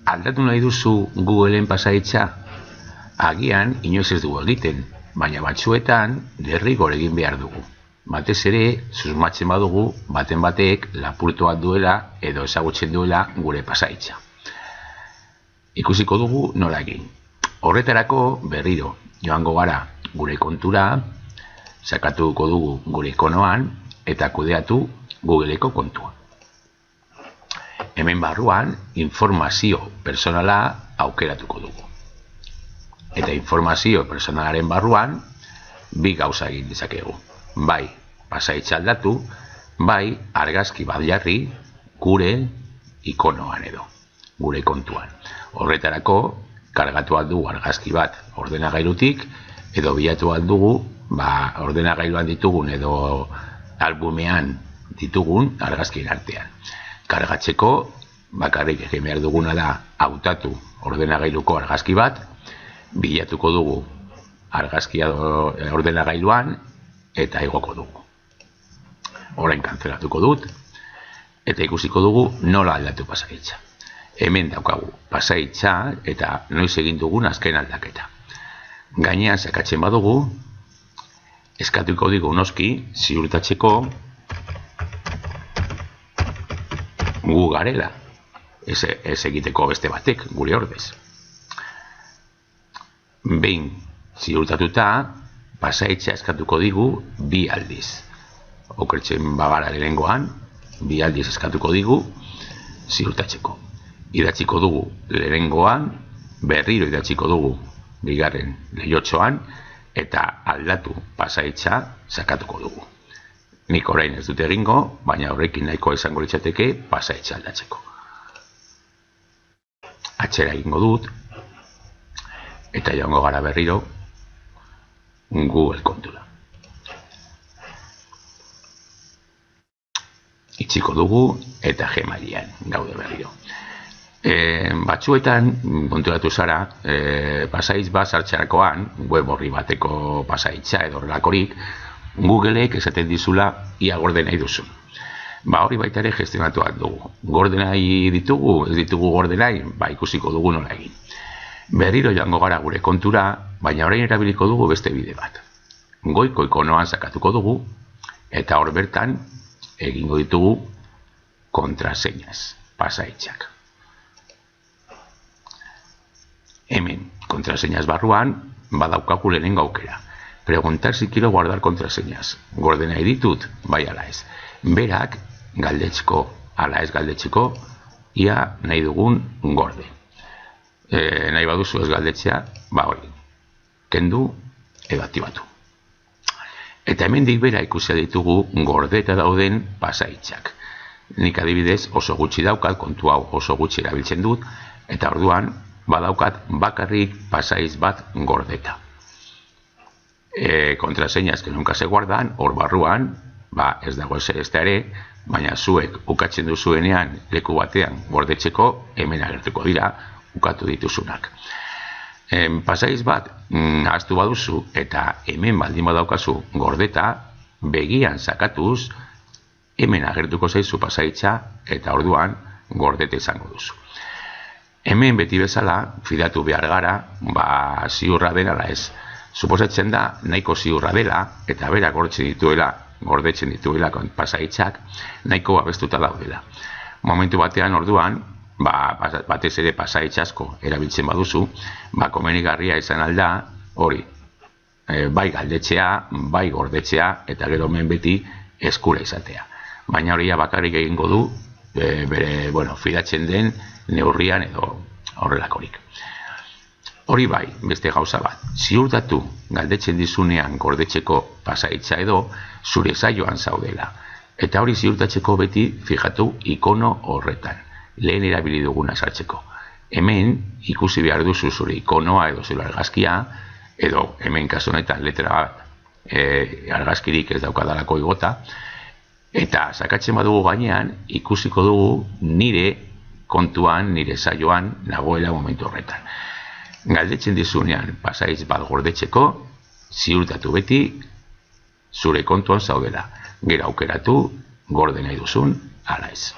Aldatu nahi duzu Googleen pasahitza? Agian inoiz ez dugu egiten, baina batzuetan derrigor egin behar dugu. Batez ere, susmatzen badugu, baten batek lapurtu bat duela edo ezagutzen duela gure pasahitza. Ikusiko dugu nola egin. Horretarako berriro joango gara gure kontura, sakatuko dugu gure ikonoan eta kudeatu Googleko kontua. Hemen barruan informazio personala aukeratuko dugu. Eta informazio personalaren barruan bi gauza egin dezakegu. Bai pasahitza aldatu, bai argazki bat jarri gure ikonoan edo, gure kontuan. Horretarako kargatu aldugu argazki bat ordenagailutik edo bilatu aldugu ordenagailuan ditugun edo albumean ditugun argazkien artean. Kargatzeko bakarrik egin behar duguna da hautatu ordenagailuko argazki bat, bilatuko dugu argazkia ordenagailuan eta igoko dugu. Orain kantzelatuko dut eta ikusiko dugu nola aldatu pasahitza. Hemen daukagu pasahitza eta noiz egin dugun azken aldaketa. Gainean sakatzen badugu, eskatuko digu noski ziurtatzeko gu garela, ez egiteko beste batek, gure ordez. Behin ziurtatuta, pasahitza eskatuko digu bi aldiz. Okertzen bagara lehengoan, bi aldiz eskatuko digu ziurtatzeko. Idatziko dugu lehengoan, berriro idatziko dugu bigarren lehiotxoan, eta aldatu pasahitza sakatuko dugu. Nik orain ez dute egingo, baina horrekin nahiko izango litzateke pasahitza aldatzeko. Atzera egingo dut, eta joango gara berriro Google kontura. Itxiko dugu eta Gmailean gaude berriro. Batzuetan, konturatu zara, pasahitz bat sartzerakoan, web horri bateko pasahitza edo horrelakorik, Googleek esaten dizula ia gorde nahi duzun. Hori baita ere gestionatuak dugu. Gorde nahi ditugu, ez ditugu gorde nahi, ikusiko dugu nola egin. Berriro joango gara gure kontura, baina orain erabiliko dugu beste bide bat. Goiko ikonoan sakatuko dugu, eta hor bertan egingo ditugu kontraseñas, pasahitzak. Hemen, kontraseñas barruan, badaukagu lehenengo aukera. Preguntar si quiero guardar contraseñas. Gorde nahi ditut, bai ala ez. Berak, galdetzeko, ala ez galdetzeko, ia nahi dugun gorde. Nahi baduzu ez galdetzea, hori. Kendu edo aktibatu. Eta hemendik bera ikusia ditugu gordeta dauden pasahitzak. Nik adibidez oso gutxi daukat, kontu hau oso gutxi erabiltzen dut, eta orduan badaukat bakarrik pasahitz bat gordeta. Contraseñas que nunca se guardan, hor barruan, ez dago ez ere, baina zuek ukatzen duzuenean leku batean gordetzeko, hemen agertuko dira, ukatu dituzunak. Pasahitz bat, ahaztu baduzu, eta hemen baldin badaukazu gordeta, begian sakatuz, hemen agertuko zaizu pasahitza, eta orduan gordeta izango duzu. Hemen beti bezala, fidatu behar gara, ziurra dena ala ez. Suposatzen da, nahiko ziurra dela, eta berak gordetzen dituela pasahitzak, nahiko abestuta daudela. Momentu batean orduan, batez ere pasahitz asko erabiltzen baduzu, komenigarria izan alda, hori, bai galdetzea, bai gordetzea, eta gero hemen beti eskura izatea. Baina hori bakarrik egingo du, fidatzen den neurrian edo horrelakorik. Hori bai, beste gauza bat, ziurtatu galdetzen dizunean gordetzeko pasahitza edo zure saioan zaudela. Eta hori ziurtatzeko beti fijatu ikono horretan, lehen erabili duguna sartzeko. Hemen ikusi behar duzu zure ikonoa edo zure argazkia, edo hemen kasu honetan letra bat argazkirik ez daukadalako igota, eta sakatzen badugu gainean ikusiko dugu nire kontuan, nire saioan nagoela momentu horretan. Galdetzen dizunean pasahitz bat gordetzeko, ziurtatu beti zure kontuan zaudela. Gero aukeratu gorde nahi duzun, ala ez.